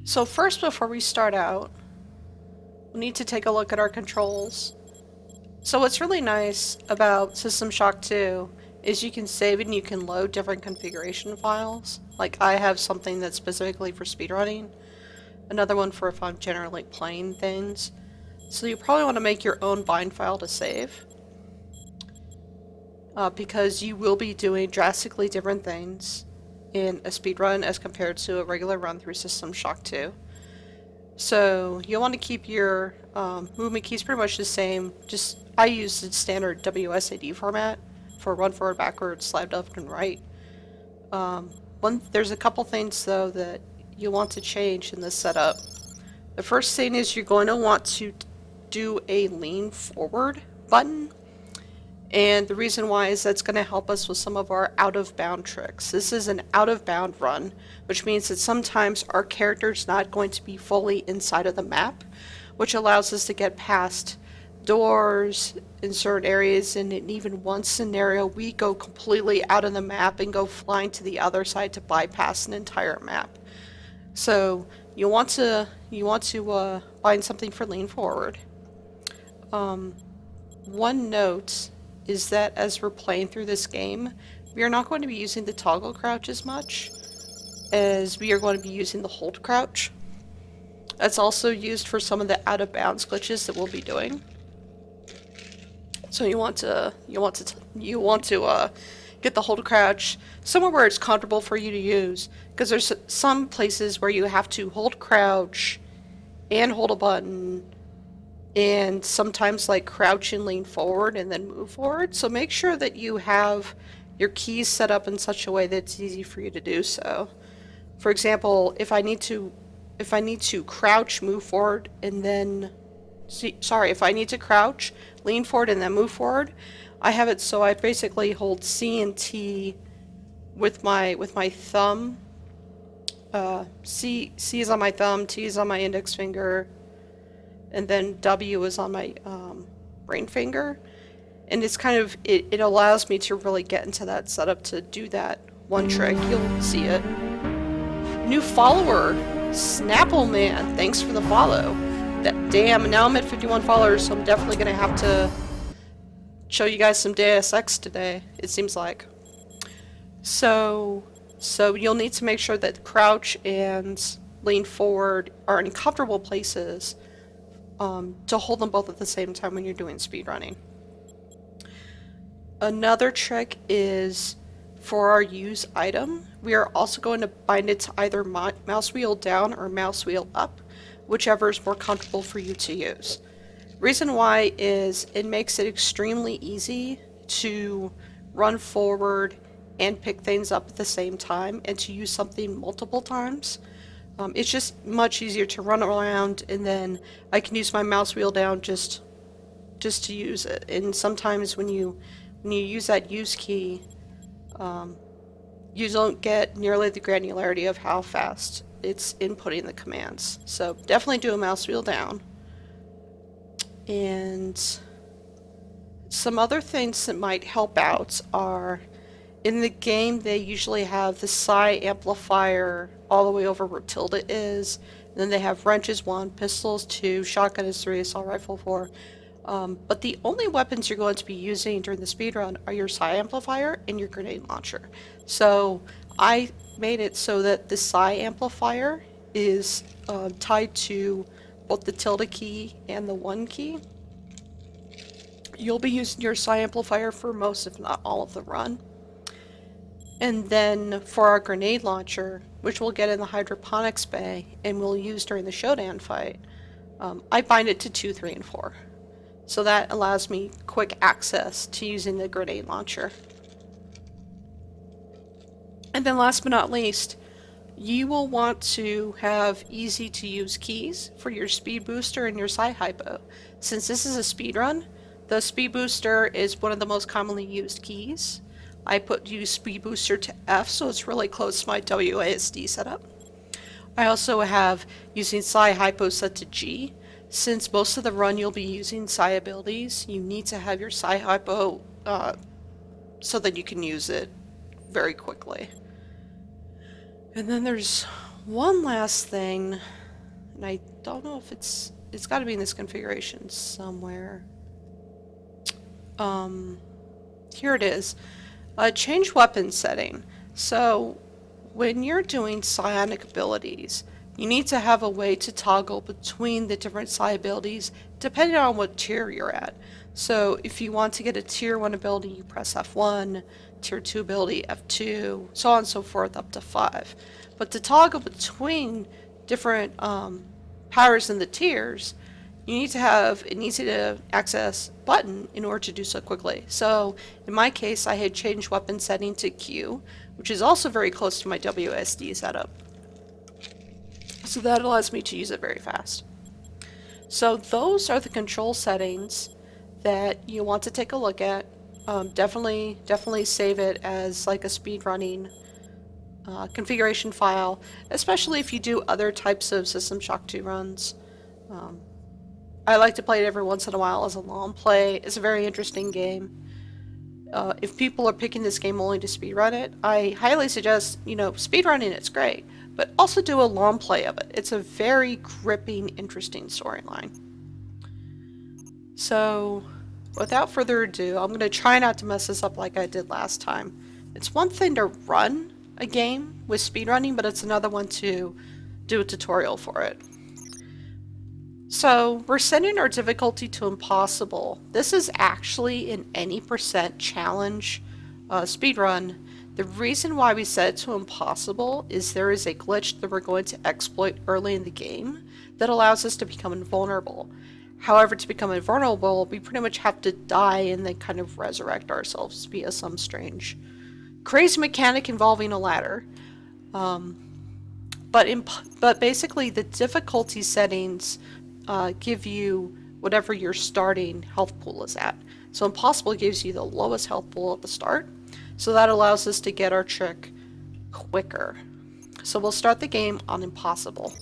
So first, before we start out, we need to take a look at our controls. So what's really nice about System Shock 2 is you can save and you can load different configuration files. Like I have something that's specifically for speedrunning, another one for if I'm generally playing things. So you probably want to make your own bind file to save, because you will be doing drastically different things in a speedrun as compared to a regular run through System Shock 2. So you'll want to keep your movement keys pretty much the same. Just I use the standard WSAD format for run forward, backwards, slide left, and right. There's a couple things though that you want to change in this setup. The first thing is you're going to want to do a lean forward button. And the reason why is that's going to help us with some of our out-of-bound tricks. This is an out-of-bound run, which means that sometimes our character's not going to be fully inside of the map, which allows us to get past doors in certain areas, and in even one scenario we go completely out of the map and go flying to the other side to bypass an entire map. So you want to find something for lean forward. One note is that as we're playing through this game, we are not going to be using the toggle crouch as much as we are going to be using the hold crouch. That's also used for some of the out of bounds glitches that we'll be doing. So you want to get the hold crouch somewhere where it's comfortable for you to use, because there's some places where you have to hold crouch and hold a button, and sometimes like crouch and lean forward and then move forward. So make sure that you have your keys set up in such a way that it's easy for you to do so. For example, if I need to crouch, move forward, and then if I need to crouch, lean forward, and then move forward, I have it so I basically hold C and T with my thumb. C is on my thumb, T is on my index finger, and then W is on my brain finger. And it's kind of, it allows me to really get into that setup to do that one trick. You'll see it. New follower, Snapple Man, thanks for the follow. Damn, now I'm at 51 followers, so I'm definitely gonna have to show you guys some Deus Ex today, it seems like. So you'll need to make sure that crouch and lean forward are in comfortable places, to hold them both at the same time when you're doing speedrunning. Another trick is for our use item, we are also going to bind it to either mouse wheel down or mouse wheel up, whichever is more comfortable for you to use. Reason why is it makes it extremely easy to run forward and pick things up at the same time and to use something multiple times. It's just much easier to run around, and then I can use my mouse wheel down just to use it. And sometimes when you use that use key, you don't get nearly the granularity of how fast it's inputting the commands. So definitely do a mouse wheel down. And some other things that might help out are, in the game they usually have the psi amplifier all the way over where tilde is, and then they have wrenches 1, pistols 2, shotgun is 3, assault rifle 4. But the only weapons you're going to be using during the speedrun are your psi amplifier and your grenade launcher. So I made it so that the psi amplifier is tied to both the tilde key and the 1 key. You'll be using your psi amplifier for most, if not all, of the run. And then for our grenade launcher, which we'll get in the hydroponics bay and we'll use during the showdown fight, I bind it to 2, 3, and 4. So that allows me quick access to using the grenade launcher. And then last but not least, you will want to have easy to use keys for your speed booster and your psi hypo. Since this is a speed run, the speed booster is one of the most commonly used keys. I use speed booster to F, so it's really close to my WASD setup. I also have using psi hypo set to G. Since most of the run you'll be using psi abilities, you need to have your psi hypo so that you can use it very quickly. And then there's One last thing, and I don't know if it's got to be in this configuration somewhere. Here it is. Change weapon setting. So when you're doing psionic abilities, you need to have a way to toggle between the different psi abilities depending on what tier you're at. So if you want to get a tier 1 ability, you press F1, tier 2 ability F2, so on and so forth up to 5. But to toggle between different powers in the tiers, you need to have an easy to access button in order to do so quickly. So in my case, I had changed weapon setting to Q, which is also very close to my WSD setup. So that allows me to use it very fast. So those are the control settings that you want to take a look at. Definitely save it as like a speedrunning configuration file, especially if you do other types of System Shock 2 runs. I like to play it every once in a while as a long play. It's a very interesting game. If people are picking this game only to speedrun it, I highly suggest, speedrunning it's great, but also do a long play of it. It's a very gripping, interesting storyline. So, without further ado, I'm going to try not to mess this up like I did last time. It's one thing to run a game with speedrunning, but it's another one to do a tutorial for it. So we're setting our difficulty to impossible. This is actually an any percent challenge speedrun. The reason why we set it to impossible is there is a glitch that we're going to exploit early in the game that allows us to become invulnerable. However, to become invulnerable, we pretty much have to die and then kind of resurrect ourselves via some strange crazy mechanic involving a ladder. But basically the difficulty settings give you whatever your starting health pool is at. So impossible gives you the lowest health pool at the start. So that allows us to get our trick quicker. So we'll start the game on impossible.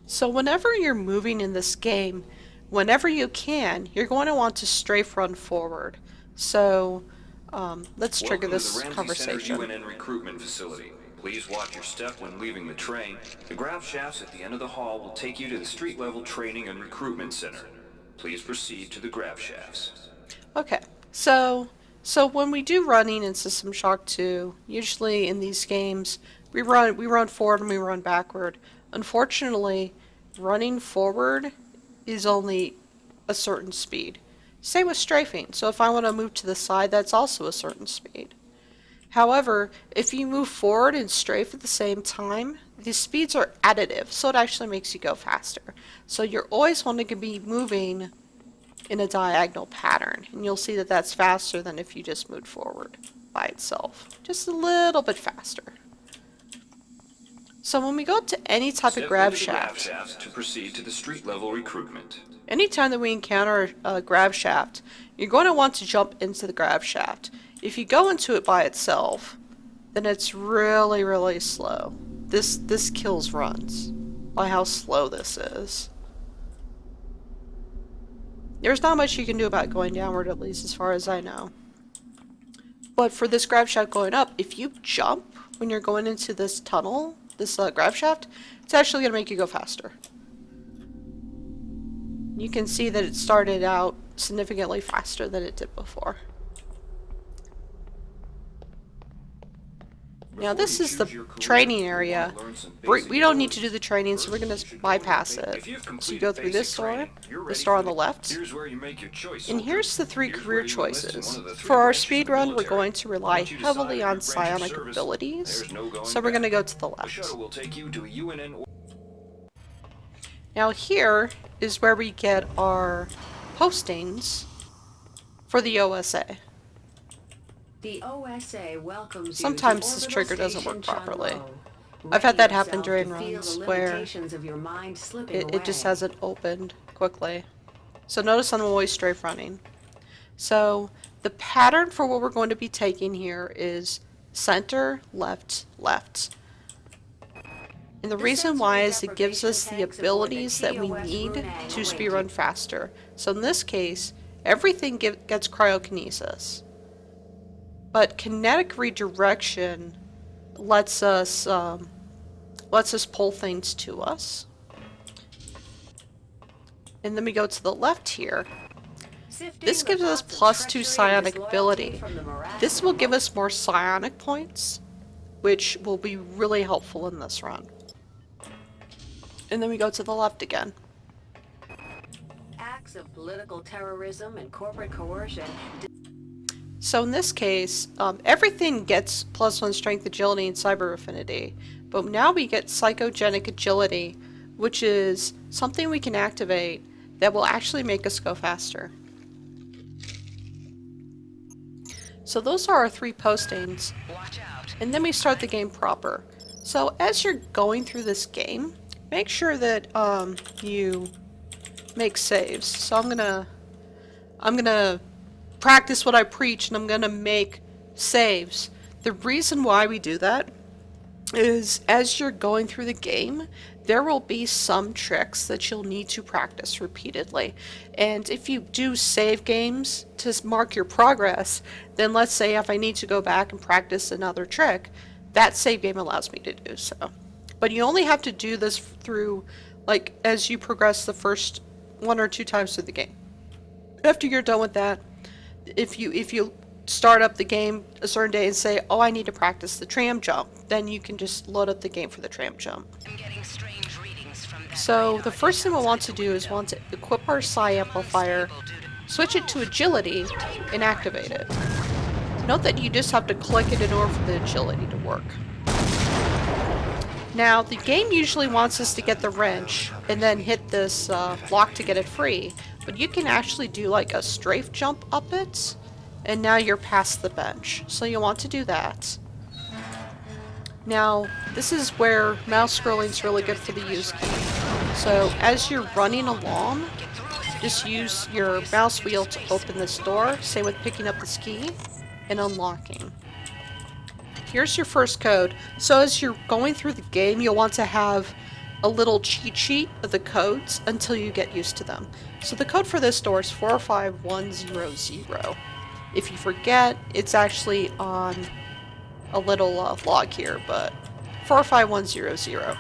So whenever you're moving in this game, whenever you can, you're going to want to strafe run forward. So let's trigger this conversation. UNN recruitment facility. Please watch your step when leaving the train. The grav shafts at the end of the hall will take you to the street-level training and recruitment center. Please proceed to the grav shafts. Okay, so when we do running in System Shock 2, usually in these games, we run forward and we run backward. Unfortunately, running forward is only a certain speed. Same with strafing. So if I want to move to the side, that's also a certain speed. However, if you move forward and strafe at the same time, the speeds are additive, so it actually makes you go faster. So you're always wanting to be moving in a diagonal pattern, and you'll see that that's faster than if you just moved forward by itself. Just a little bit faster. So when we go up to any type of grav shaft, to proceed to the street level recruitment. Anytime that we encounter a grav shaft, you're going to want to jump into the grav shaft. If you go into it by itself, then it's really, really slow. This kills runs by how slow this is. There's not much you can do about going downward, at least as far as I know. But for this grav shaft going up, if you jump when you're going into this tunnel, this grav shaft, it's actually going to make you go faster. You can see that it started out significantly faster than it did before. Now this is the training area. We don't need to do the training, so we're going to bypass it. So you go through this door on the left, and here's the 3 career choices. For our speed run, we're going to rely heavily on psionic abilities, so we're going to go to the left. Now here is where we get our postings for the OSA. The OSA welcomes Sometimes you this to trigger Orbital doesn't work Station properly. Chanlo. I've had that Ready happen yourself during to feel runs the where limitations of your mind slipping it just away. hasn't opened quickly. So notice I'm always strafe running. So the pattern for what we're going to be taking here is center, left, left. And the reason why is it gives us the abilities that we need to speedrun faster. So in this case, everything gets cryokinesis. But kinetic redirection lets us pull things to us. And then we go to the left here. This gives us +2 psionic ability. This will give us more psionic points, which will be really helpful in this run. And then we go to the left again. Acts of political terrorism and corporate coercion. So in this case, everything gets +1 strength, agility, and cyber affinity. But now we get psychogenic agility, which is something we can activate that will actually make us go faster. So those are our 3 postings. And then we start the game proper. So as you're going through this game, make sure that you make saves. So I'm gonna practice what I preach, and I'm gonna make saves. The reason why we do that is as you're going through the game, there will be some tricks that you'll need to practice repeatedly. And if you do save games to mark your progress, then let's say if I need to go back and practice another trick, that save game allows me to do so. But you only have to do this through, like, as you progress the first 1 or 2 times through the game. After you're done with that, if you start up the game a certain day and say, oh, I need to practice the tram jump, then you can just load up the game for the tram jump. So the first thing we'll want to do is want to equip our psi amplifier, switch it to agility, and activate it. Note that you just have to click it in order for the agility to work. Now, the game usually wants us to get the wrench and then hit this block to get it free, but you can actually do like a strafe jump up it, and now you're past the bench. So you want to do that. Now, this is where mouse scrolling is really good for the use key. So as you're running along, just use your mouse wheel to open this door, same with picking up this key and unlocking. Here's your first code. So as you're going through the game, you'll want to have a little cheat sheet of the codes until you get used to them. So the code for this door is 45100. If you forget, it's actually on a little log here, but 45100.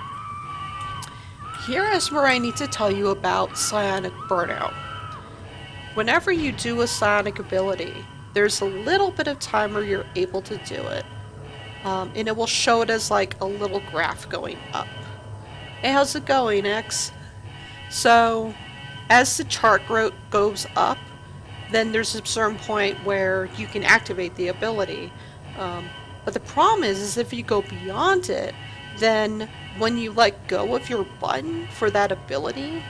Here is where I need to tell you about psionic burnout. Whenever you do a psionic ability, there's a little bit of time where you're able to do it. And it will show it as like a little graph going up. Hey, how's it going, X? So, as the chart goes up, then there's a certain point where you can activate the ability. But the problem is if you go beyond it, then when you let go of your button for that ability,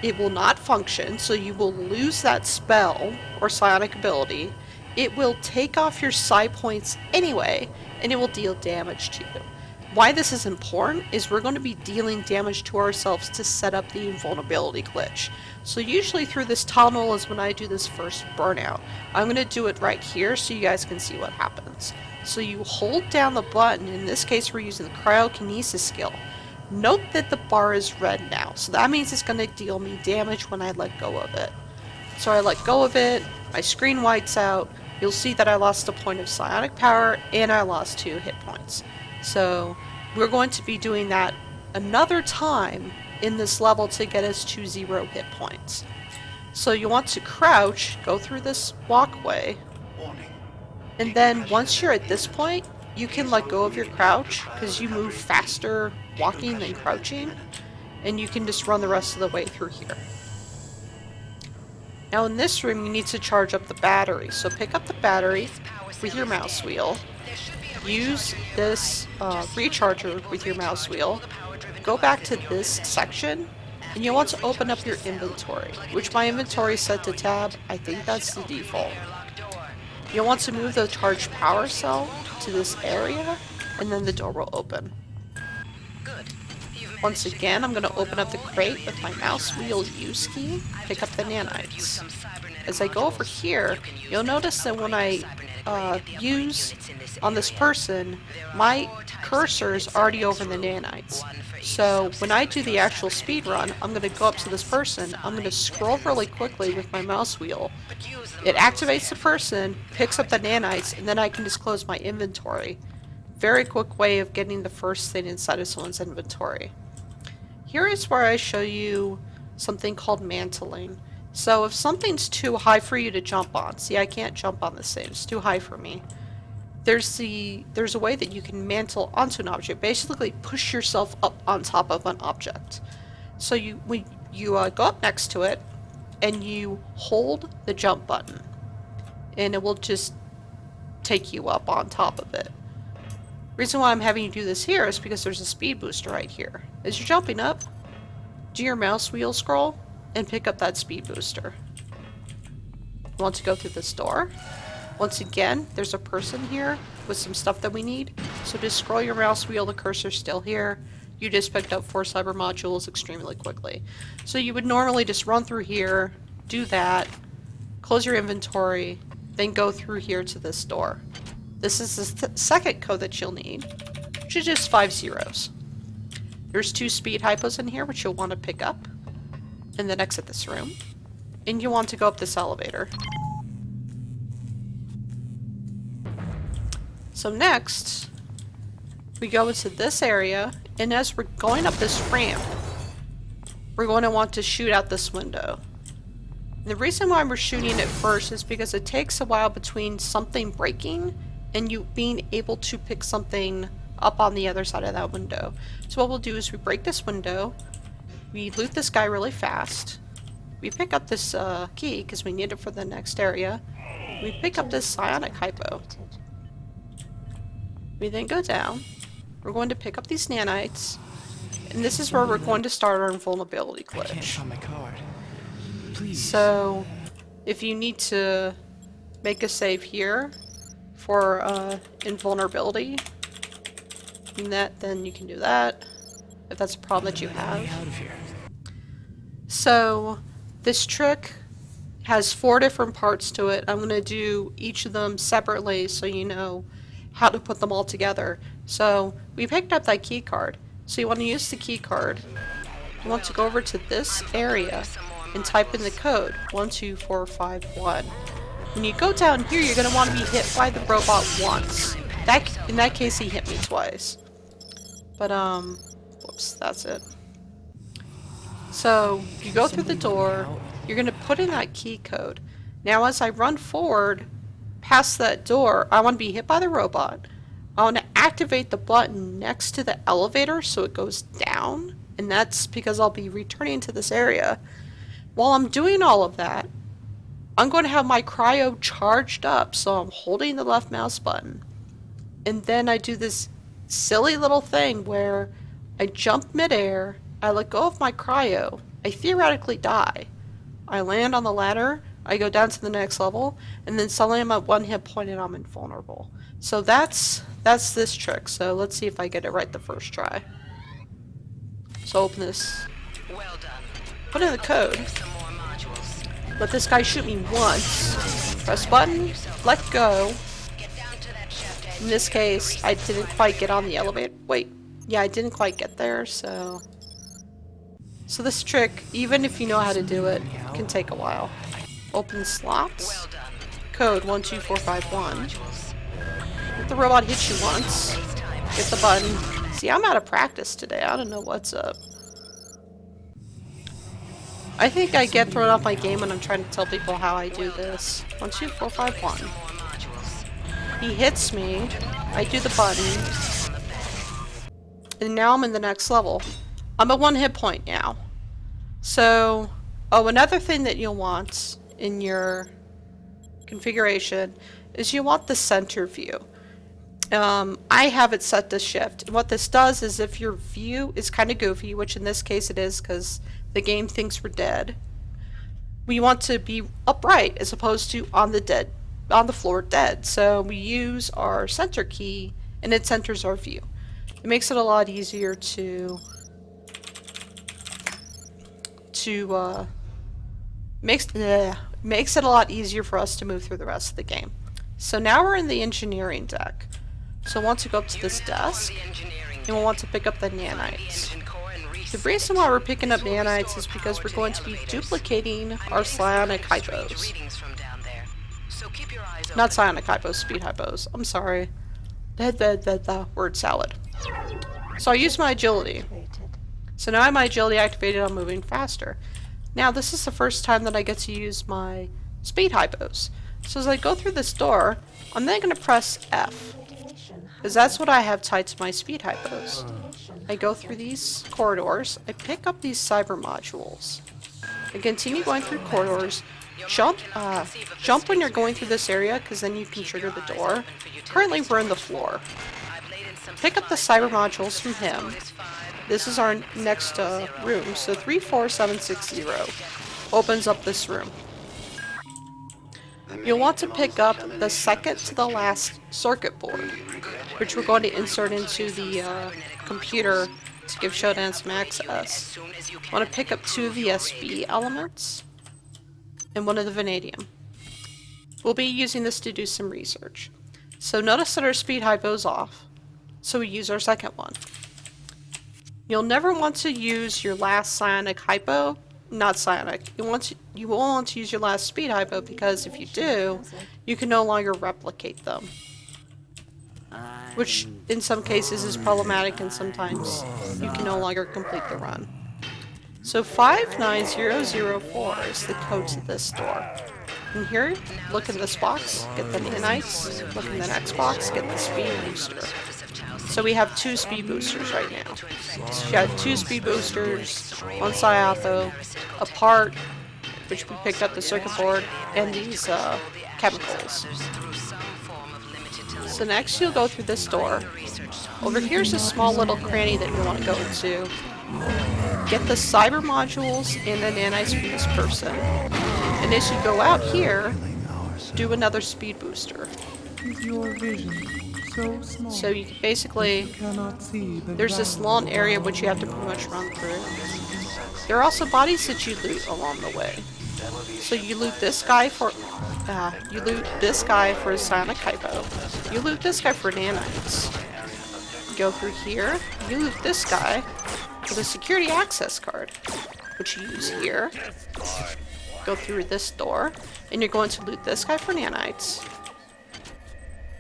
it will not function, so you will lose that spell or psionic ability. It will take off your psi points anyway, and it will deal damage to you. Why this is important is we're going to be dealing damage to ourselves to set up the invulnerability glitch. So usually through this tunnel is when I do this first burnout. I'm going to do it right here so you guys can see what happens. So you hold down the button, in this case we're using the cryokinesis skill. Note that the bar is red now, so that means it's going to deal me damage when I let go of it. So I let go of it, my screen whites out, you'll see that I lost a point of psionic power and I lost 2 hit points. So we're going to be doing that another time in this level to get us to 0 hit points. So you want to crouch, go through this walkway, and then once you're at this point, you can let go of your crouch because you move faster walking than crouching, and you can just run the rest of the way through here. Now in this room you need to charge up the battery, so pick up the battery with your mouse wheel, use this recharger with your mouse wheel, go back to this section, and you'll want to open up your inventory, which my inventory is set to tab. I think that's the default. You'll want to move the charged power cell to this area, and then the door will open. Once again, I'm going to open up the crate with my mouse wheel use key, pick up the nanites. As I go over here, you'll notice that when I use on this person, my cursor is already over the nanites. So when I do the actual speed run, I'm going to go up to this person, I'm going to scroll really quickly with my mouse wheel. It activates the person, picks up the nanites, and then I can just close my inventory. very quick way of getting the first thing inside of someone's inventory. Here is where I show you something called mantling. So if something's too high for you to jump on, see, I can't jump on this thing, it's too high for me. There's a way that you can mantle onto an object, basically push yourself up on top of an object. So you go up next to it and you hold the jump button and it will just take you up on top of it. Reason why I'm having you do this here is because there's a speed booster right here. As you're jumping up, do your mouse wheel scroll and pick up that speed booster. You want to go through this door. Once again, there's a person here with some stuff that we need. So just scroll your mouse wheel, the cursor's still here. You just picked up 4 cyber modules extremely quickly. So you would normally just run through here, do that, close your inventory, then go through here to this door. This is the second code that you'll need, which is just 5 zeros. There's 2 speed hypos in here, which you'll want to pick up, and then exit this room. And you want to go up this elevator. So next, we go into this area, and as we're going up this ramp, we're going to want to shoot out this window. And the reason why we're shooting it first is because it takes a while between something breaking and you being able to pick something up on the other side of that window. So what we'll do is we break this window, we loot this guy really fast, we pick up this key because we need it for the next area, we pick up this psionic hypo. We then go down, we're going to pick up these nanites, and this is where we're going to start our invulnerability glitch. I can't find my card. Please. So, if you need to make a save here for invulnerability, then you can do that, if that's a problem that you have. Get me out of here. So, this trick has 4 different parts to it. I'm going to do each of them separately so you know how to put them all together. So, we picked up that key card. So you want to use the key card. You want to go over to this area and type in the code 12451. When you go down here, you're going to want to be hit by the robot once. In that case, he hit me twice. But, whoops, that's it. So, you go through the door, you're going to put in that key code. Now, as I run forward past that door, I want to be hit by the robot. I want to activate the button next to the elevator so it goes down, and that's because I'll be returning to this area. While I'm doing all of that, I'm going to have my cryo charged up, so I'm holding the left mouse button. And then I do this silly little thing where I jump midair, I let go of my cryo, I theoretically die. I land on the ladder, I go down to the next level, and then suddenly I'm at 1 hit point and I'm invulnerable. So that's this trick. So let's see if I get it right the first try. So open this. Well done. Put in the code. Some more modules. Let this guy shoot me once. Press button. Let go. Get down to that shaft. In this case, I didn't quite get on the elevator. Wait. Yeah, I didn't quite get there, so... So this trick, even if you know how to do it, can take a while. Open slots. Well done. Code 12451. If the robot hits you once, hit the button. See, I'm out of practice today. I don't know what's up. I think I get thrown off my game when I'm trying to tell people how I do this. 12451. He hits me. I do the button. And now I'm in the next level. I'm at 1 hit point now. So, another thing that you'll want in your configuration is you want the center view. I have it set to shift. And what this does is if your view is kind of goofy, which in this case it is because the game thinks we're dead, we want to be upright as opposed to on the floor dead. So we use our center key and it centers our view. It makes it a lot easier makes it a lot easier for us to move through the rest of the game. So now we're in the engineering deck. So we'll want to go up to this desk, and we'll want to pick up the nanites. The reason why we're picking up nanites is because we're going to be duplicating our psionic hypos. Not psionic hypos, speed hypos. I'm sorry. the word salad. So I use my agility. So now I have my agility activated, I'm moving faster. Now this is the first time that I get to use my speed hypos. So as I go through this door, I'm then going to press F. Because that's what I have tied to my speed hypos. I go through these corridors, I pick up these cyber modules. I continue going through corridors, jump when you're going through this area, because then you can trigger the door. Currently we're in the floor. Pick up the cyber modules from him. This is our next room, so 34760 opens up this room. You'll want to pick up the second to the last circuit board, which we're going to insert into the computer to give Shodan some access. Want to pick up 2 of the SB elements and 1 of the vanadium. We'll be using this to do some research. So notice that our speed hypo's off, so we use our second one. You'll never want to use your last psionic hypo, not psionic. You will want to use your last speed hypo, because if you do, you can no longer replicate them. Which in some cases is problematic, and sometimes you can no longer complete the run. So 59004 is the code to this door. And here, look in this box, get the nanites. Look in the next box, get the speed booster. So we have 2 speed boosters right now. So you got 2 speed boosters, 1 Psi-Alpha, a part, which we picked up the circuit board, and these chemicals. So next you'll go through this door. Over here's a small little cranny that you want to go into. Get the cyber modules and the nanites from this person. And as you go out here, do another speed booster. So you can basically, there's this long area which you have to pretty much run through. There are also bodies that you loot along the way. So you loot this guy for his psionic hypo. You loot this guy for nanites. You go through here. You loot this guy for the security access card, which you use here. Go through this door, and you're going to loot this guy for nanites.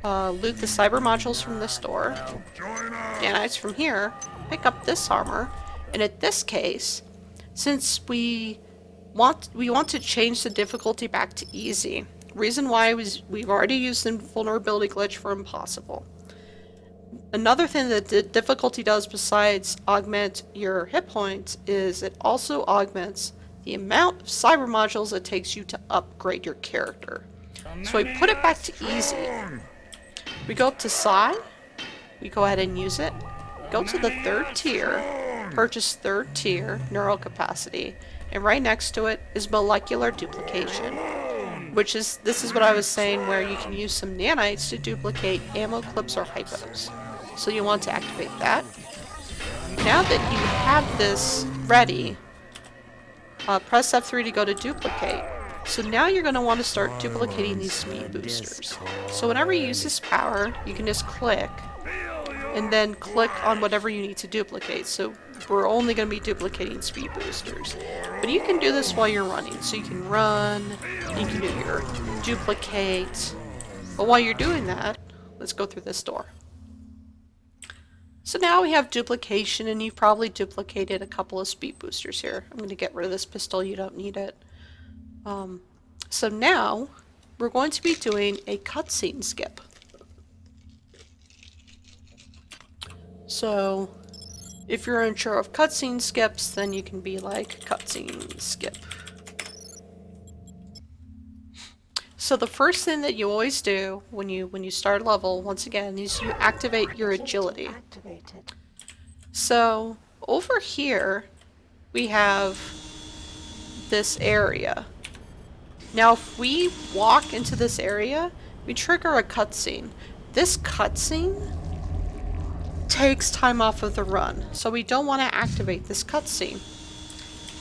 Loot the cyber modules from this door. Nanites from here. Pick up this armor, and in this case, since we want to change the difficulty back to easy. Reason why is we've already used the vulnerability glitch for impossible. Another thing that the difficulty does besides augment your hit points is it also augments the amount of cyber modules it takes you to upgrade your character. So we put it back to easy. We go up to Psi, we go ahead and use it. Go to the 3rd tier, purchase 3rd tier neural capacity, and right next to it is molecular duplication, this is what I was saying, where you can use some nanites to duplicate ammo clips or hypos. So you want to activate that. Now that you have this ready, press F3 to go to duplicate. So now you're going to want to start duplicating these speed boosters. So whenever you use this power, you can just click, and then click on whatever you need to duplicate. So we're only going to be duplicating speed boosters. But you can do this while you're running. So you can run, you can do your duplicate. But while you're doing that, let's go through this door. So now we have duplication, and you've probably duplicated a couple of speed boosters here. I'm going to get rid of this pistol, you don't need it. So now we're going to be doing a cutscene skip. So if you're unsure of cutscene skips, then you can be like cutscene skip. So the first thing that you always do when you start a level, once again, is you activate your agility. So over here we have this area. Now if we walk into this area, we trigger a cutscene. This cutscene takes time off of the run, so we don't want to activate this cutscene.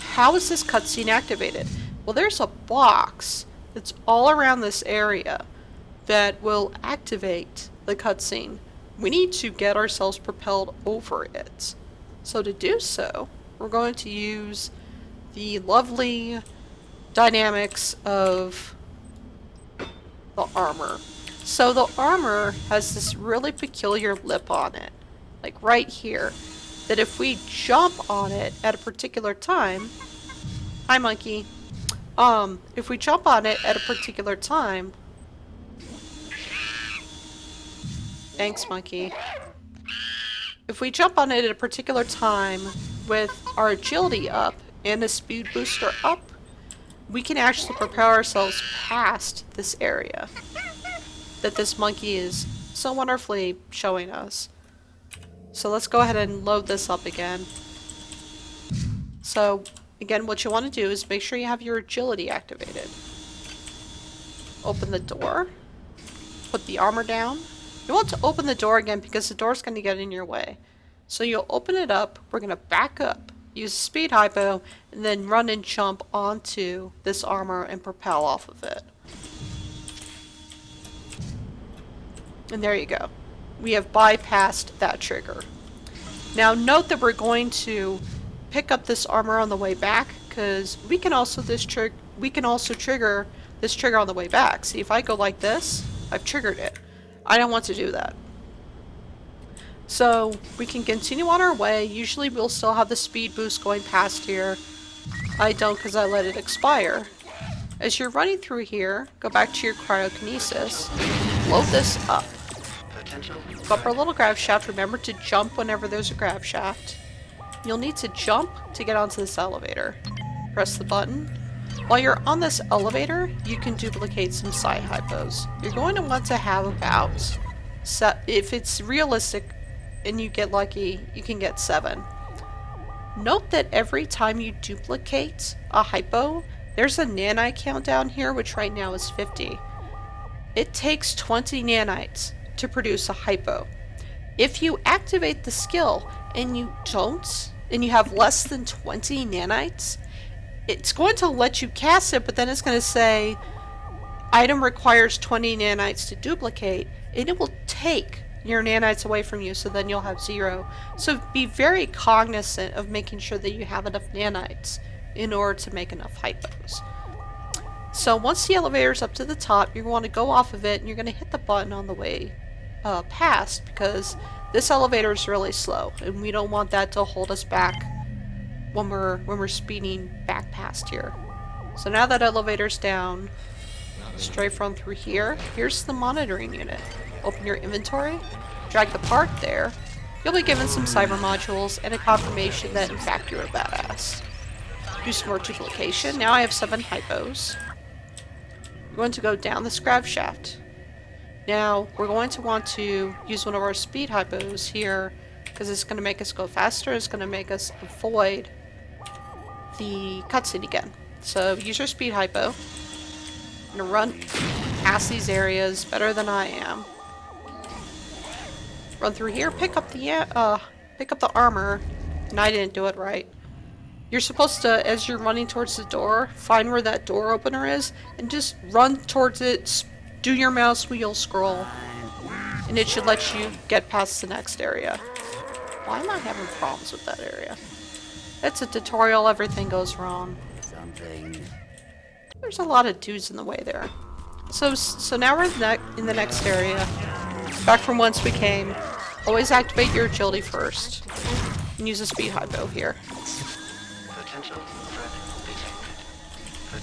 How is this cutscene activated? Well, there's a box that's all around this area that will activate the cutscene. We need to get ourselves propelled over it. So to do so, we're going to use the lovely dynamics of the armor. So the armor has this really peculiar lip on it, like right here, that if we jump on it at a particular time, hi monkey, if we jump on it at a particular time, thanks monkey, if we jump on it at a particular time with our agility up and a speed booster up, we can actually propel ourselves past this area that this monkey is so wonderfully showing us. So let's go ahead and load this up again. So again, what you want to do is make sure you have your agility activated. Open the door. Put the armor down. You want to open the door again because the door's going to get in your way. So you'll open it up. We're going to back up, use speed hypo, and then run and jump onto this armor and propel off of it. And there you go. We have bypassed that trigger. Now note that we're going to pick up this armor on the way back because we can also trigger this trigger on the way back. See, if I go like this, I've triggered it. I don't want to do that. So we can continue on our way. Usually we'll still have the speed boost going past here. I don't because I let it expire. As you're running through here, go back to your cryokinesis, load this up. Go up our little grav shaft. Remember to jump whenever there's a grav shaft. You'll need to jump to get onto this elevator. Press the button. While you're on this elevator, you can duplicate some side hypos. You're going to want to have about, if it's realistic and you get lucky, you can get 7. Note that every time you duplicate a hypo, there's a nanite count down here, which right now is 50. It takes 20 nanites to produce a hypo. If you activate the skill and you don't, and you have less than 20 nanites, it's going to let you cast it, but then it's going to say item requires 20 nanites to duplicate, and it will take your nanites away from you, so then you'll have 0. So be very cognizant of making sure that you have enough nanites in order to make enough hypos. So once the elevator's up to the top, you're going to go off of it, and you're going to hit the button on the way past, because this elevator is really slow, and we don't want that to hold us back when we're speeding back past here. So now that elevator's down, strafe run through here. Here's the monitoring unit. Open your inventory, drag the part there. You'll be given some cyber modules and a confirmation that in fact you're a badass. Do some more duplication. Now I have 7 hypos. We're going to go down this grav shaft. Now we're going to want to use one of our speed hypos here because it's going to make us go faster. It's going to make us avoid the cutscene again. So use your speed hypo. I'm going to run past these areas better than I am. Run through here, pick up the armor, and I didn't do it right. You're supposed to, as you're running towards the door, find where that door opener is, and just run towards it, do your mouse wheel scroll, and it should let you get past the next area. Why am I having problems with that area? It's a tutorial, everything goes wrong. There's a lot of dudes in the way there. So now we're in the next area. Back from whence we came. Always activate your agility first. And use a speed hypo here.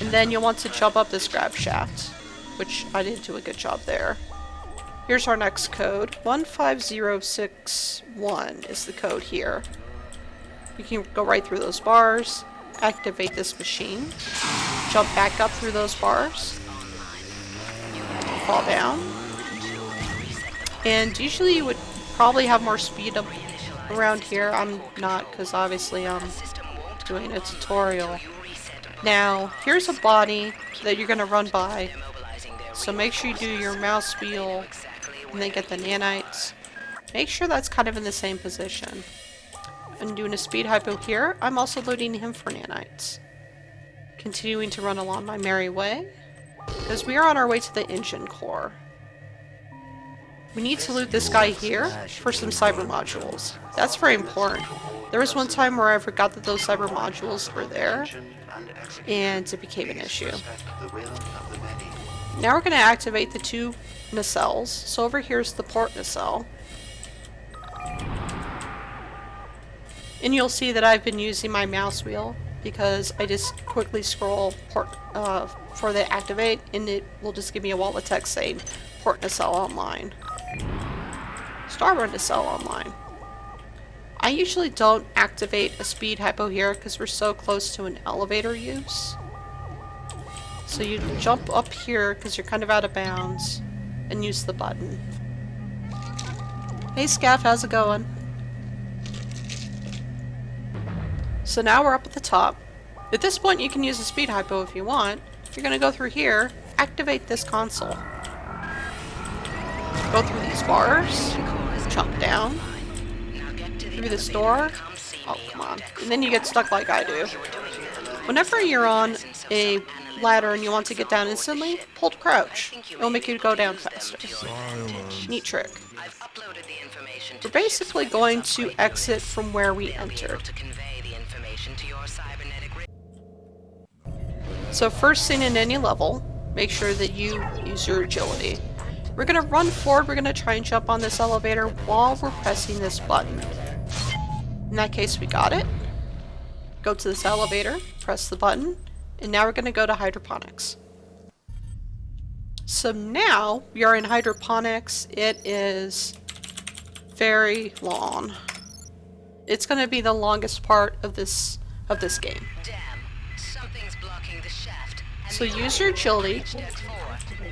And then you'll want to jump up this grab shaft, which I didn't do a good job there. Here's our next code. 15061 is the code here. You can go right through those bars, activate this machine, jump back up through those bars, fall down. And usually you would probably have more speed up around here. I'm not, because obviously I'm doing a tutorial. Now, here's a body that you're going to run by. So make sure you do your mouse wheel and then get the nanites. Make sure that's kind of in the same position. I'm doing a speed hypo here. I'm also loading him for nanites. Continuing to run along my merry way, because we are on our way to the engine core. We need to loot this guy here for some cyber modules. That's very important. There was one time where I forgot that those cyber modules were there, and it became an issue. Now we're going to activate the two nacelles. So over here's the port nacelle. And you'll see that I've been using my mouse wheel because I just quickly scroll port for the activate, and it will just give me a wall of text saying port nacelle online. Starboard nacelle online. I usually don't activate a speed hypo here because we're so close to an elevator use. So you jump up here because you're kind of out of bounds and use the button. Hey Scaff, how's it going? So now we're up at the top. At this point you can use a speed hypo if you want. You're going to go through here, activate this console. Go through these bars, jump down, through this door. Oh, come on. And then you get stuck like I do. Whenever you're on a ladder and you want to get down instantly, hold crouch. It'll make you go down faster. Neat trick. We're basically going to exit from where we entered. So first thing in any level, make sure that you use your agility. We're going to run forward, we're going to try and jump on this elevator while we're pressing this button. In that case, we got it. Go to this elevator, press the button, and now we're going to go to hydroponics. So now we are in hydroponics. It is very long. It's going to be the longest part of this game. So use your agility,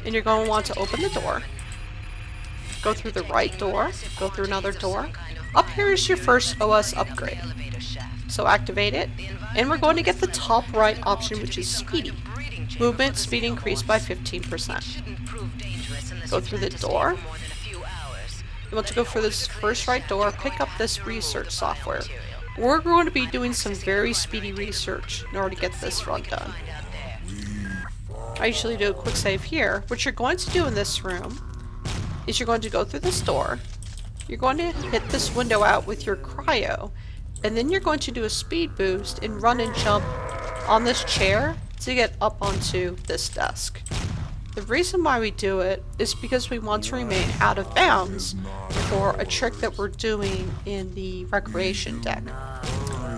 and you're going to want to open the door. Go through the right door, go through another door. Up here is your first OS upgrade. So activate it, and we're going to get the top right option, which is speedy. Movement speed increased by 15%. Go through the door. You want to go for this first right door, pick up this research software. We're going to be doing some very speedy research in order to get this run done. I usually do a quick save here. What you're going to do in this room is you're going to go through this door. You're going to hit this window out with your cryo, and then you're going to do a speed boost and run and jump on this chair to get up onto this desk. The reason why we do it is because we want to remain out of bounds for a trick that we're doing in the recreation deck.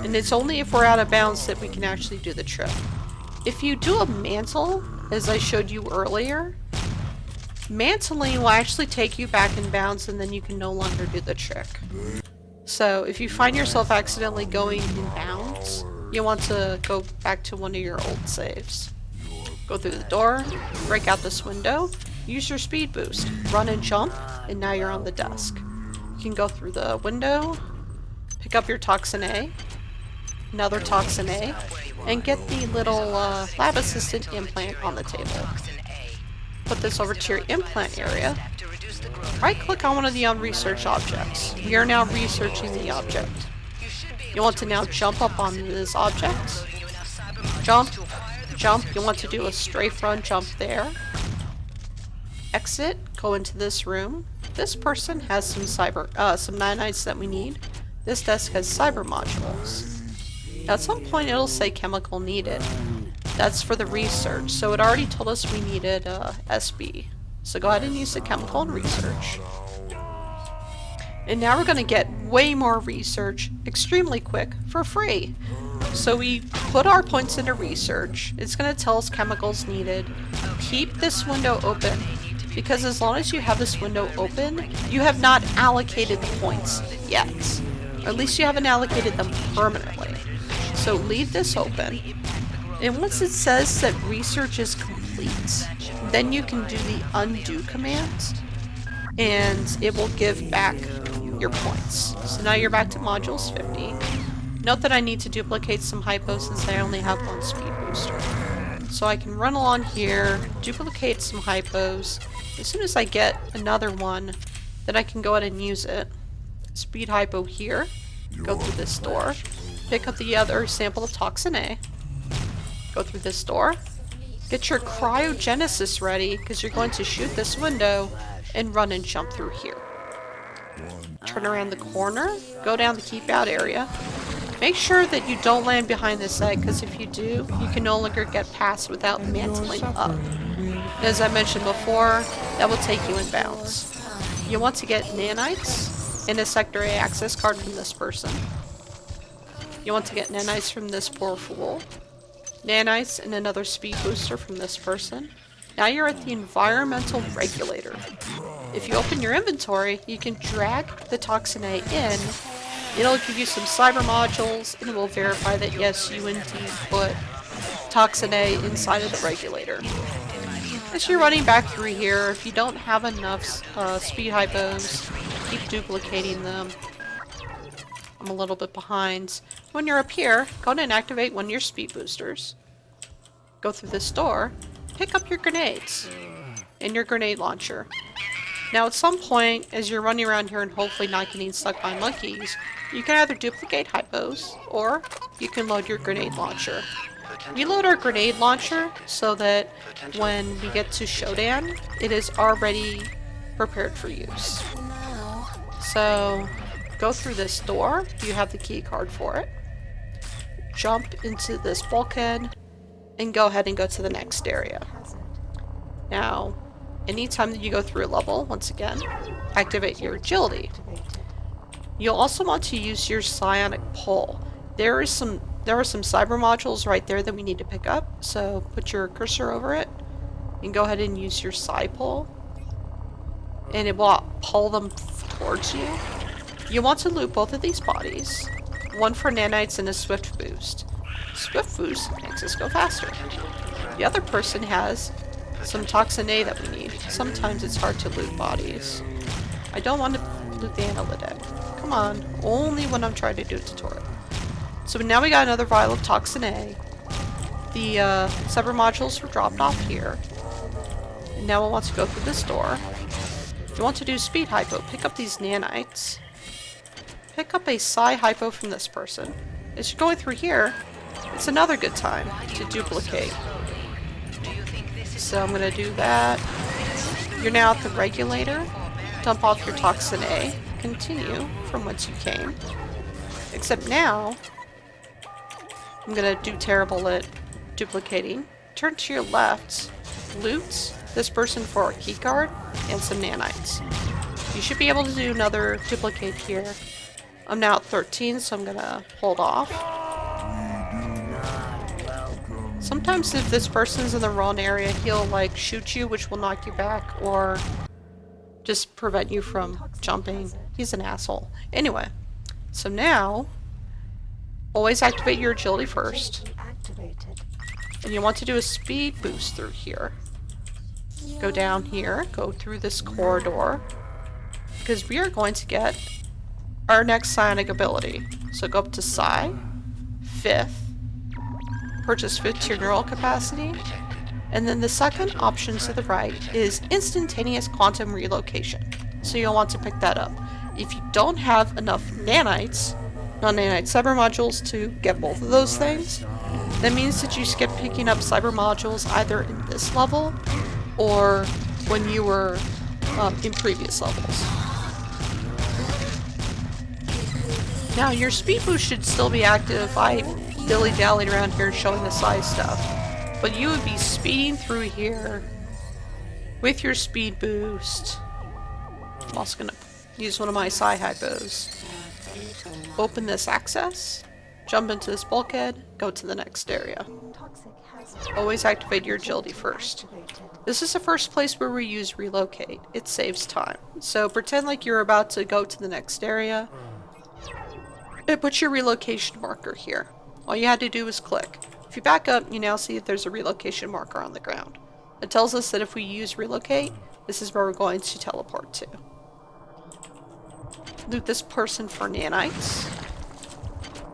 And it's only if we're out of bounds that we can actually do the trick. If you do a mantle, as I showed you earlier, mantling will actually take you back in bounds and then you can no longer do the trick. So if you find yourself accidentally going in bounds, you want to go back to one of your old saves. Go through the door, break out this window, use your speed boost, run and jump, and now you're on the desk. You can go through the window, pick up your Toxin A, another Toxin A, and get the little lab assistant implant on the table. Put this over to your implant area. Right click on one of the research objects. We are now researching the object. You want to now jump up on this object. Jump, jump. You want to do a strafe run jump there. Exit, go into this room. This person has some nanites that we need. This desk has cyber modules. At some point it'll say chemical needed. That's for the research, so it already told us we needed SB. So go ahead and use the chemical and research. And now we're going to get way more research extremely quick for free. So we put our points into research. It's going to tell us chemicals needed. Keep this window open, because as long as you have this window open, you have not allocated the points yet. Or at least you haven't allocated them permanently. So leave this open. And once it says that research is complete, then you can do the undo command, and it will give back your points. So now you're back to modules 50. Note that I need to duplicate some hypos since I only have one speed booster. So I can run along here, duplicate some hypos. As soon as I get another one, then I can go ahead and use it. Speed hypo here, go through this door, pick up the other sample of Toxin A, go through this door, get your cryogenesis ready because you're going to shoot this window and run and jump through here. Turn around the corner, go down the keep out area, Make sure that you don't land behind this egg, because if you do, you can no longer get past without mantling up. As I mentioned before, that will take you in bounds. You want to get nanites and a Sector A access card from this person. You want to get nanites from this poor fool. Nanites and another speed booster from this person. Now you're at the environmental regulator. If you open your inventory, you can drag the Toxin A in. It'll give you some cyber modules, and it will verify that yes, you indeed put Toxin A inside of the regulator. As you're running back through here, if you don't have enough speed hypos, keep duplicating them. I'm a little bit behind. When you're up here, go ahead and activate one of your speed boosters. Go through this door, pick up your grenades and your grenade launcher. Now at some point, as you're running around here and hopefully not getting stuck by monkeys, you can either duplicate hypos, or you can load your grenade launcher. We load our grenade launcher so that when we get to Showdown, it is already prepared for use. So, go through this door, you have the key card for it. Jump into this bulkhead, and go ahead and go to the next area. Now, anytime that you go through a level, once again, activate your agility. You'll also want to use your psionic pull. There are some cyber modules right there that we need to pick up, so put your cursor over it and go ahead and use your psi pull, and it will pull them towards you. You want to loot both of these bodies, one for nanites and a swift boost. Swift boost makes us go faster. The other person has some Toxin A that we need. Sometimes it's hard to loot bodies. I don't want to loot the analytic. Come on, only when I'm trying to do a tutorial. So now we got another vial of Toxin A. The cyber modules were dropped off here. And now we'll want to go through this door. You want to do speed hypo. Pick up these nanites. Pick up a psi hypo from this person. As you're going through here, it's another good time to duplicate. So I'm going to do that. You're now at the regulator. Dump off your Toxin A. Continue from whence you came. Except now, I'm going to do terrible at duplicating. Turn to your left. Loot this person for a keycard and some nanites. You should be able to do another duplicate here. I'm now at 13, so I'm going to hold off. Sometimes if this person's in the wrong area, he'll like shoot you, which will knock you back, or just prevent you from jumping. He's an asshole. Anyway, so now, always activate your agility first. And you want to do a speed boost through here. Go down here, go through this corridor, because we are going to get our next psionic ability. So go up to Psi, 5th, purchase 5th tier neural capacity, and then the second option to the right is instantaneous quantum relocation. So you'll want to pick that up. If you don't have enough nanites, non-nanite cyber modules to get both of those things, that means that you skip picking up cyber modules either in this level or when you were in previous levels. Now your speed boost should still be active. I dilly-dallied around here showing the size stuff, but you would be speeding through here with your speed boost. I'm also going to use one of my psi hypos. Open this access, jump into this bulkhead, go to the next area. Always activate your agility first. This is the first place where we use relocate. It saves time. So pretend like you're about to go to the next area. It puts your relocation marker here. All you had to do was click. If you back up, you now see that there's a relocation marker on the ground. It tells us that if we use relocate, this is where we're going to teleport to. Loot this person for nanites.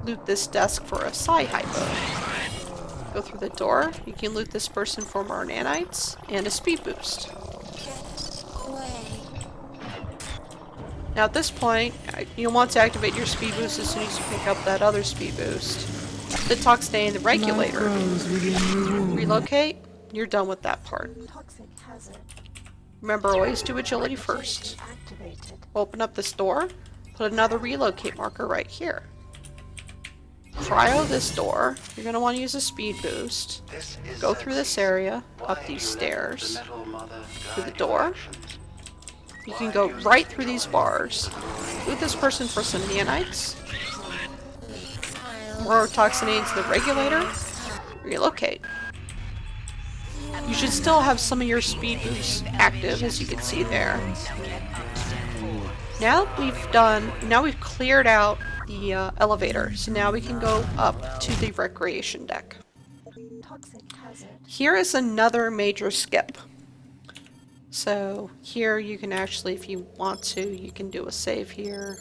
Loot this desk for a psi hypo. Go through the door. You can loot this person for more nanites and a speed boost. Now at this point, you'll want to activate your speed boost as soon as you pick up that other speed boost. The Toxin A and the regulator. Relocate, you're done with that part. Remember, always do agility first. Open up this door, put another relocate marker right here. cryo this door. You're going to want to use a speed boost. Go through this area, up these stairs, through the door. You can go right through these bars. Loot this person for some nanites. More toxinate into the regulator. Relocate. You should still have some of your speed boosts active, as you can see there. Now we've cleared out the elevator, so now we can go up to the recreation deck. Here is another major skip. So here you can actually, if you want to, you can do a save here.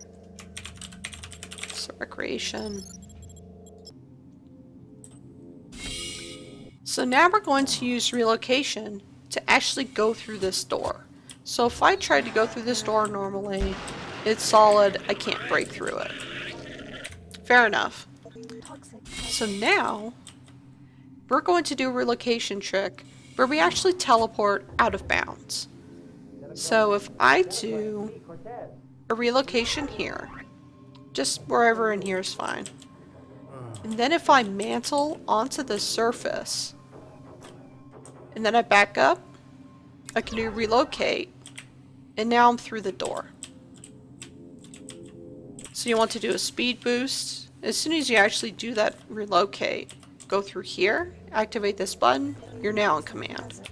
So recreation. So now we're going to use relocation to actually go through this door. So if I tried to go through this door normally, it's solid, I can't break through it. Fair enough. So now, we're going to do a relocation trick where we actually teleport out of bounds. So if I do a relocation here, just wherever in here is fine. And then if I mantle onto the surface, and then I back up, I can do relocate, and now I'm through the door. So you want to do a speed boost. As soon as you actually do that relocate, go through here, activate this button, you're now in command.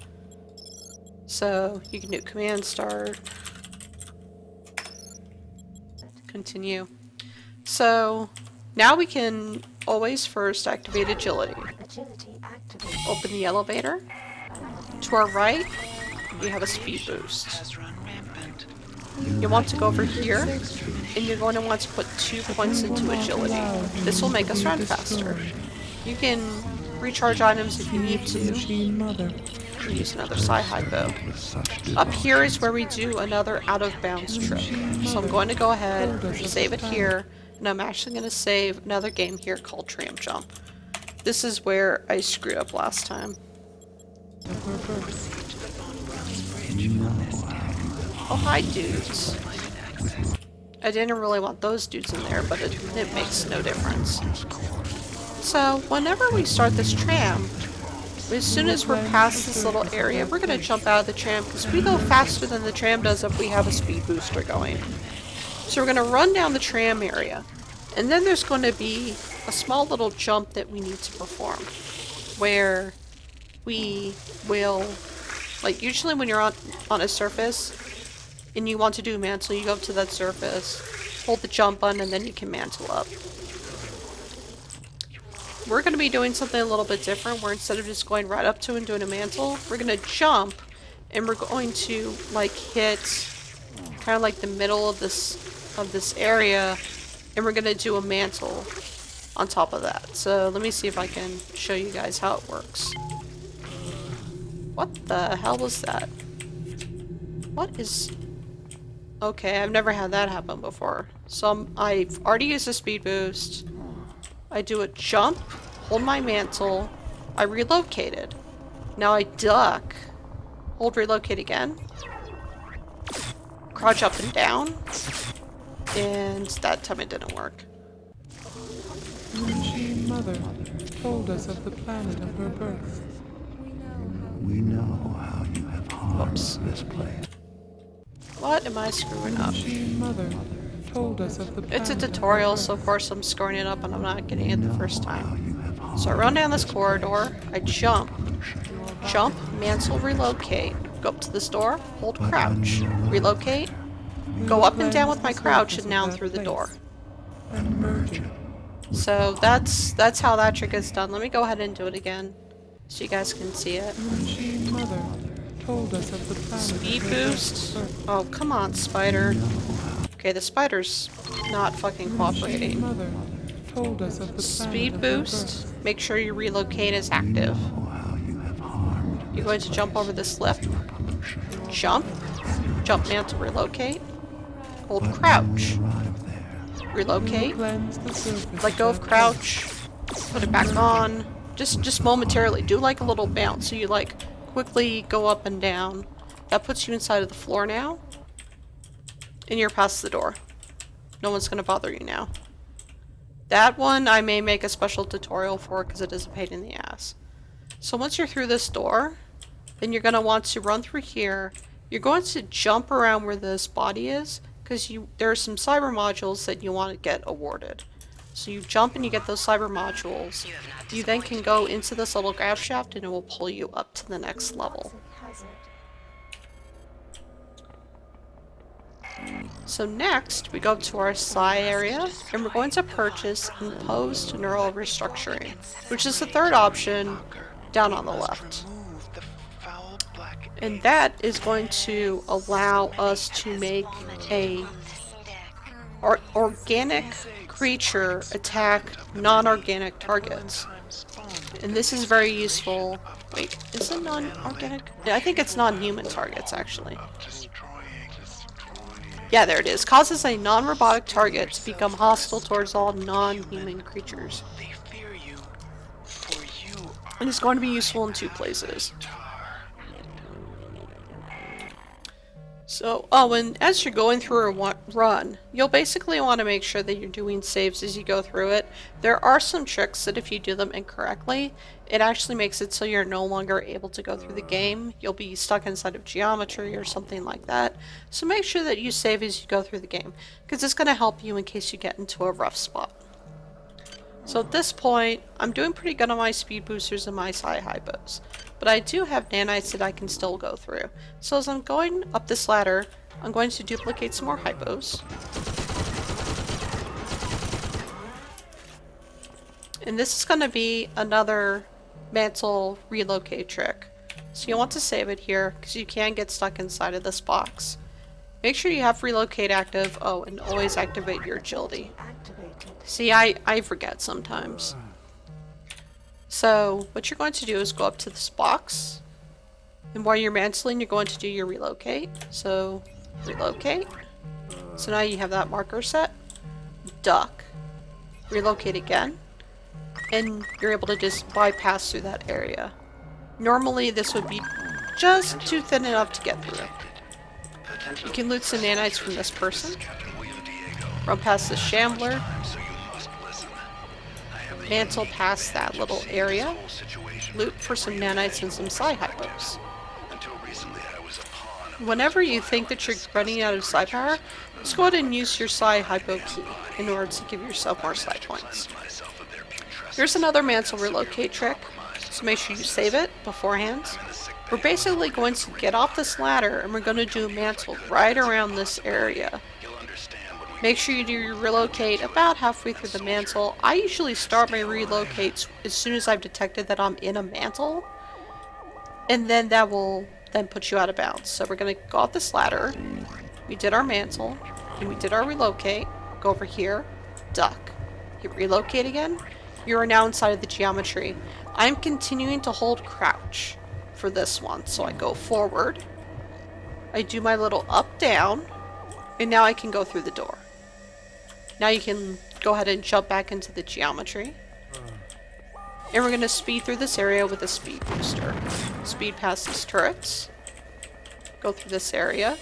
So you can do command start, continue. So now we can always first activate agility. Open the elevator. To our right, we have a speed boost. You want to go over here, and you're going to want to put 2 points into agility. This will make us run faster. You can recharge items if you need to. Use another sci-hi bow. Up here is where we do another out-of-bounds trick. So I'm going to go ahead and save it here, and I'm actually going to save another game here called Tram Jump. This is where I screwed up last time. Oh, hi, dudes. I didn't really want those dudes in there, but it makes no difference. So, whenever we start this tram, as soon as we're past this little area, we're going to jump out of the tram because we go faster than the tram does if we have a speed booster going. So we're going to run down the tram area, and then there's going to be a small little jump that we need to perform, where we will, like usually when you're on a surface, and you want to do mantle, you go up to that surface, hold the jump button, and then you can mantle up. We're going to be doing something a little bit different, where instead of just going right up to and doing a mantle, we're going to jump, and we're going to like hit kind of like the middle of this area, and we're going to do a mantle on top of that. So let me see if I can show you guys how it works. What the hell was that? What is... Okay, I've never had that happen before. So I've already used a speed boost. I do a jump, hold my mantle, I relocated. Now I duck, hold relocate again, crouch up and down, and that time it didn't work. Machine Mother told us of the planet of her birth. We know how you have harmed this place. What am I screwing up? Machine Mother told us of the planet. It's a tutorial, so of course I'm screwing it up and I'm not getting it the first time. So I run down this corridor, I jump, mantle, relocate, go up to this door, hold crouch, relocate, go up and down with my crouch, and now I'm through the door. So that's how that trick is done. Let me go ahead and do it again, so you guys can see it. Machine Mother told us of the planet. Speed boost. Oh, come on, spider. Okay, the spider's not fucking cooperating. Mother told us of the Speed boost. Make sure your relocate is active. You're going to jump over this lip. Jump. Jump mantle, relocate. Hold crouch. Relocate. Let go of crouch. Put it back on. Just momentarily. Do like a little bounce. So you like quickly go up and down. That puts you inside of the floor now. And you're past the door. No one's gonna bother you now. That one I may make a special tutorial for because it is a pain in the ass. So once you're through this door, then you're going to want to run through here. You're going to jump around where this body is because there are some cyber modules that you want to get awarded. So you jump and you get those cyber modules. You then can go into this little grav shaft and it will pull you up to the next level. So next, we go up to our psi area, and we're going to purchase Imposed Neural Restructuring, which is the third option down on the left. And that is going to allow us to make a organic creature attack non-organic targets. And this is very useful. Wait, is it non-organic? Yeah, I think it's non-human targets, actually. Yeah, there it is. Causes a non-robotic target to become hostile towards all non-human creatures. And it's going to be useful in two places. So, and as you're going through a run, you'll basically want to make sure that you're doing saves as you go through it. There are some tricks that if you do them incorrectly, it actually makes it so you're no longer able to go through the game. You'll be stuck inside of geometry or something like that. So make sure that you save as you go through the game, because it's going to help you in case you get into a rough spot. So at this point, I'm doing pretty good on my speed boosters and my psi hypos. But I do have nanites that I can still go through. So as I'm going up this ladder, I'm going to duplicate some more hypos. And this is going to be another mantle relocate trick. So you want to save it here, because you can get stuck inside of this box. Make sure you have relocate active. Oh, and always activate your agility. See, I forget sometimes. So what you're going to do is go up to this box, and while you're mantling, you're going to do your relocate. So relocate. So now you have that marker set. Duck. Relocate again. And you're able to just bypass through that area. Normally this would be just too thin enough to get through. You can loot some nanites from this person. Run past the shambler. Mantle past that little area. Loot for some nanites and some psi hypos. Whenever you think that you're running out of psi power, just go ahead and use your psi hypo key in order to give yourself more psi points. Here's another mantle relocate trick, so make sure you save it beforehand. We're basically going to get off this ladder and we're going to do a mantle right around this area. Make sure you do your relocate about halfway through the mantle. I usually start my relocates as soon as I've detected that I'm in a mantle, and then that will then put you out of bounds. So we're going to go off this ladder. We did our mantle, and we did our relocate. Go over here, duck. Hit relocate again. You are now inside of the geometry. I'm continuing to hold crouch for this one. So I go forward. I do my little up down, and now I can go through the door. Now you can go ahead and jump back into the geometry. And we're going to speed through this area with a speed booster. Speed past these turrets. Go through this area.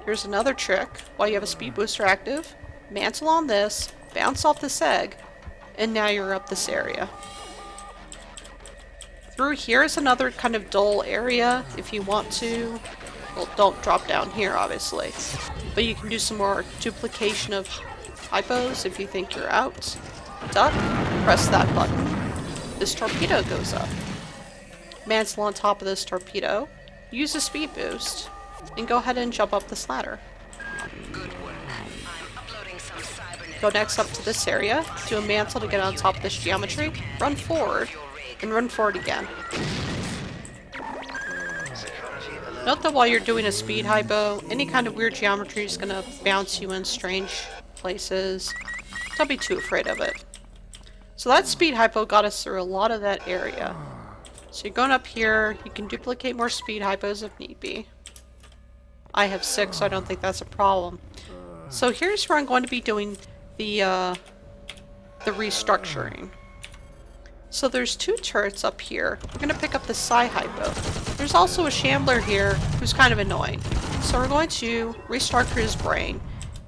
Here's another trick. While you have a speed booster active, mantle on this, bounce off this egg, and now you're up this area. Through here is another kind of dull area if you want to. Well, don't drop down here, obviously. But you can do some more duplication of hypos if you think you're out. Duck, press that button. This torpedo goes up. Mantle on top of this torpedo. Use a speed boost, and go ahead and jump up this ladder. Go next up to this area, do a mantle to get on top of this geometry, run forward, and run forward again. Note that while you're doing a speed hypo, any kind of weird geometry is going to bounce you in strange places. Don't be too afraid of it. So that speed hypo got us through a lot of that area. So you're going up here, you can duplicate more speed hypos if need be. I have 6, so I don't think that's a problem. So here's where I'm going to be doing the restructuring. So there's 2 turrets up here. We're going to pick up the psi hypo. There's also a shambler here who's kind of annoying. So we're going to restructure his brain.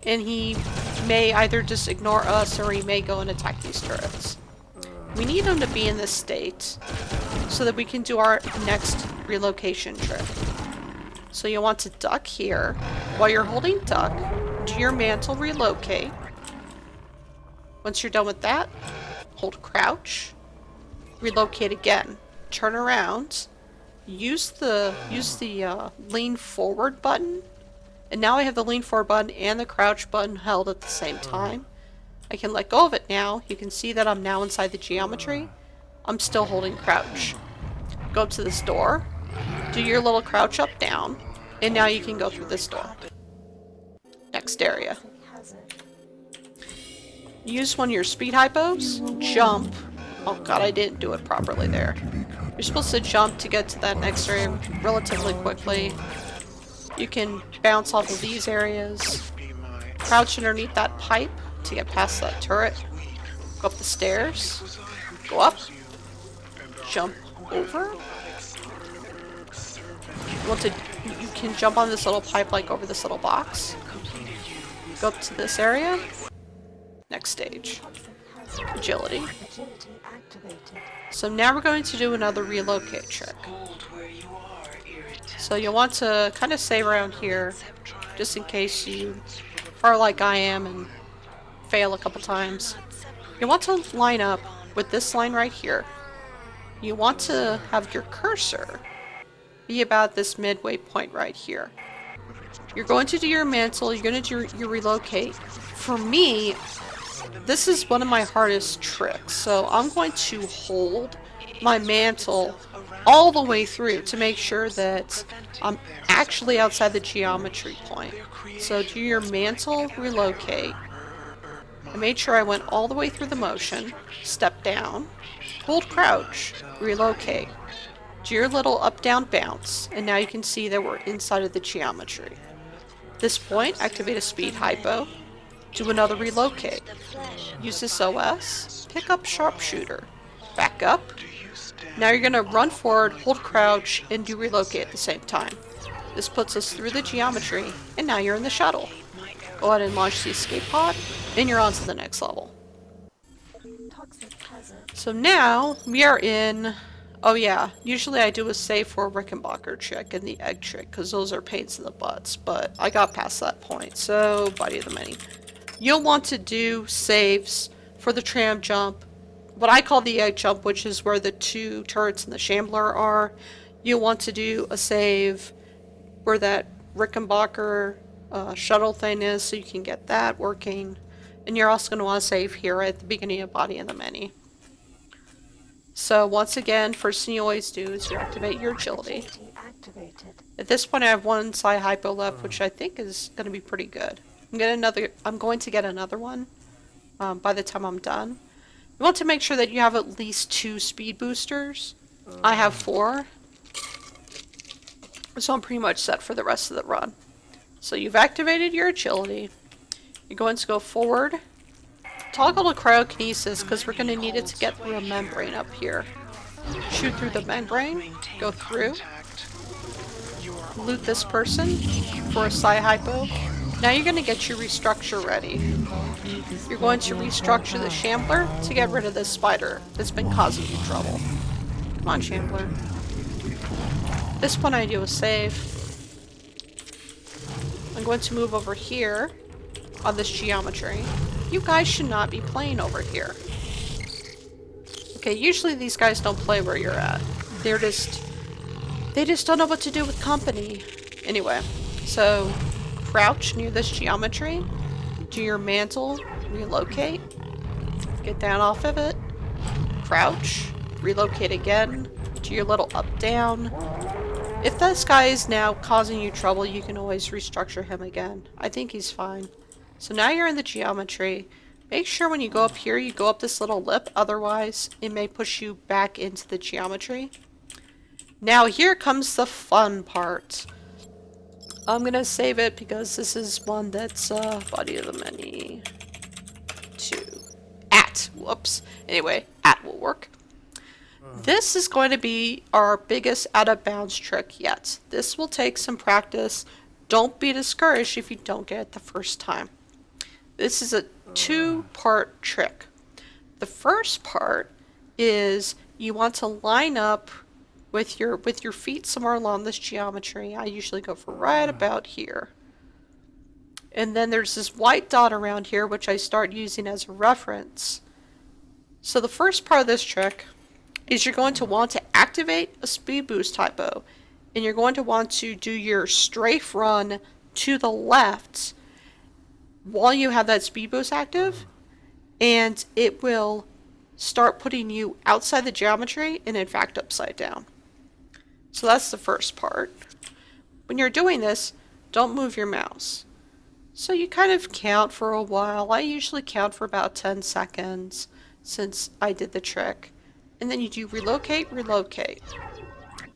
and he may either just ignore us or he may go and attack these turrets. We need him to be in this state so that we can do our next relocation trick. So you want to duck here. While you're holding duck, do your mantle relocate. Once you're done with that, hold crouch, relocate again, turn around, use the lean forward button, and now I have the lean forward button and the crouch button held at the same time. I can let go of it now. You can see that I'm now inside the geometry. I'm still holding crouch. Go to this door, do your little crouch up down, and now you can go through this door. Next area. Use one of your speed hypos, jump. Oh god, I didn't do it properly there. You're supposed to jump to get to that next area relatively quickly. You can bounce off of these areas. Crouch underneath that pipe to get past that turret. Go up the stairs. Go up. Jump over. You can jump on this little pipe like over this little box. Go up to this area. Next stage. Agility. So now we're going to do another relocate trick. So you'll want to kind of stay around here just in case you are like I am and fail a couple times. You want to line up with this line right here. You want to have your cursor be about this midway point right here. You're going to do your mantle, you're going to do your relocate. For me, this is one of my hardest tricks, so I'm going to hold my mantle all the way through to make sure that I'm actually outside the geometry point. So do your mantle, relocate. I made sure I went all the way through the motion, step down, hold crouch, relocate. Do your little up-down bounce, and now you can see that we're inside of the geometry. At this point, activate a speed hypo, do another relocate. Use this OS, pick up sharpshooter, back up. Now you're going to run forward, hold crouch, and do relocate at the same time. This puts us through the geometry, and now you're in the shuttle. Go ahead and launch the escape pod, and you're on to the next level. So now we are in... Oh yeah, usually I do a save for a Rickenbacker trick and the egg trick, because those are pains in the butts, but I got past that point, so body of the many. You'll want to do saves for the tram jump, what I call the egg jump, which is where the two turrets and the shambler are. You'll want to do a save where that Rickenbacker shuttle thing is, so you can get that working. And you're also going to want to save here at the beginning of body of the many. So once again, first thing you always do is you activate your agility. At this point I have one side hypo left, which I think is going to be pretty good. I'm going to get another one by the time I'm done. You want to make sure that you have at least 2 speed boosters. I have 4. So I'm pretty much set for the rest of the run. So you've activated your agility. You're going to go forward. Toggle to cryokinesis because we're going to need it to get through a membrane up here. Shoot through the membrane. Go through. Loot this person for a psi hypo. Now you're going to get your restructure ready. You're going to restructure the shambler to get rid of this spider that's been causing you trouble. Come on, shambler. This one I do a save. I'm going to move over here on this geometry. You guys should not be playing over here. Okay, usually these guys don't play where you're at. They just don't know what to do with company. Anyway, so crouch near this geometry. Do your mantle, relocate. Get down off of it. Crouch, relocate again. Do your little up down. If this guy is now causing you trouble, you can always restructure him again. I think he's fine. So now you're in the geometry. Make sure when you go up here, you go up this little lip, otherwise it may push you back into the geometry. Now here comes the fun part. I'm gonna save it because this is one that's body of the many. Whoops. Anyway, at will work. This is going to be our biggest out of bounds trick yet. This will take some practice. Don't be discouraged if you don't get it the first time. This is a two-part trick. The first part is you want to line up with your feet somewhere along this geometry. I usually go for right about here. And then there's this white dot around here, which I start using as a reference. So the first part of this trick is you're going to want to activate a speed boost typo. And you're going to want to do your strafe run to the left while you have that speed boost active. And it will start putting you outside the geometry and in fact upside down. So that's the first part. When you're doing this, don't move your mouse. So you kind of count for a while. I usually count for about 10 seconds since I did the trick. And then you do relocate, relocate.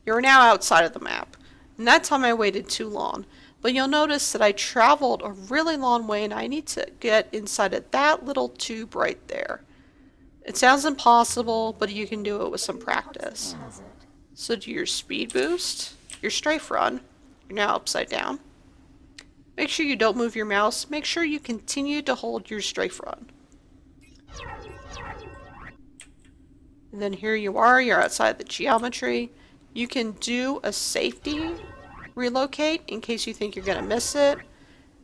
You're now outside of the map. And that time I waited too long. But you'll notice that I traveled a really long way and I need to get inside of that little tube right there. It sounds impossible, but you can do it with some practice. So do your speed boost, your strafe run. You're now upside down. Make sure you don't move your mouse. Make sure you continue to hold your strafe run. And then here you are, you're outside the geometry. You can do a safety relocate in case you think you're going to miss it. In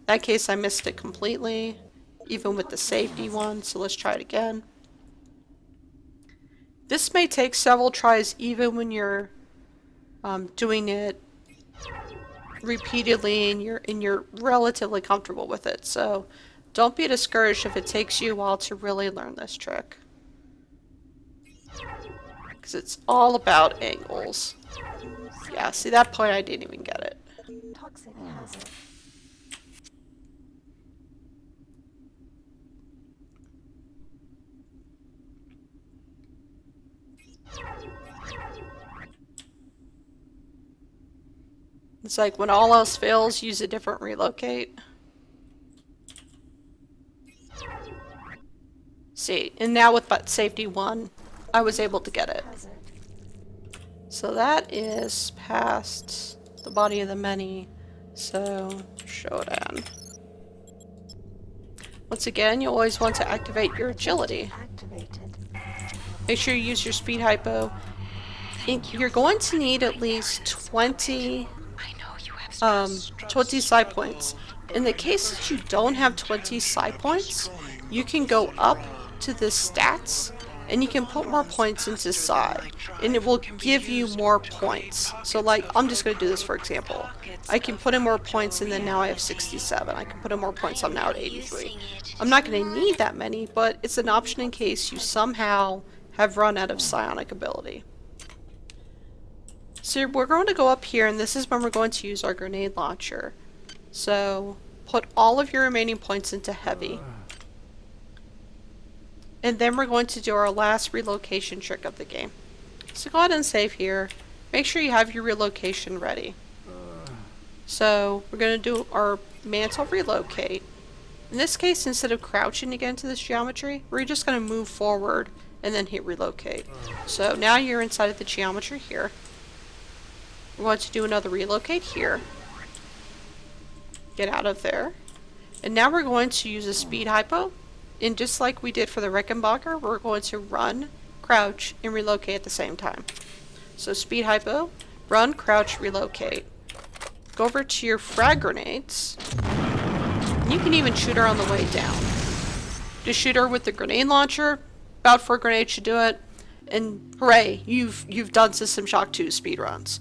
that case, I missed it completely, even with the safety one, so let's try it again. This may take several tries even when you're doing it repeatedly and you're relatively comfortable with it. So don't be discouraged if it takes you a while to really learn this trick. Because it's all about angles. Yeah, see that point I didn't even get it. Toxic hazard. It's like when all else fails, use a different relocate. See, and now with but safety 1, I was able to get it. So that is past the body of the many. So, Shodan. Once again, you always want to activate your agility. Make sure you use your speed hypo. You're going to need at least 20 psi points. In the case that you don't have 20 psi points, you can go up to the stats and you can put more points into psi and it will give you more points. So like, I'm just going to do this for example. I can put in more points and then now I have 67. I can put in more points, I'm now at 83. I'm not going to need that many, but it's an option in case you somehow have run out of psionic ability. So we're going to go up here, and this is when we're going to use our grenade launcher. So put all of your remaining points into heavy. And then we're going to do our last relocation trick of the game. So go ahead and save here. Make sure you have your relocation ready. So we're going to do our mantle relocate. In this case, instead of crouching to get into this geometry, we're just going to move forward and then hit relocate. So now you're inside of the geometry here. We're going to do another relocate here. Get out of there. And now we're going to use a speed hypo. And just like we did for the Rickenbacker, we're going to run, crouch, and relocate at the same time. So speed hypo, run, crouch, relocate. Go over to your frag grenades. You can even shoot her on the way down. Just shoot her with the grenade launcher. About 4 grenades should do it. And hooray, you've done System Shock 2 speedruns.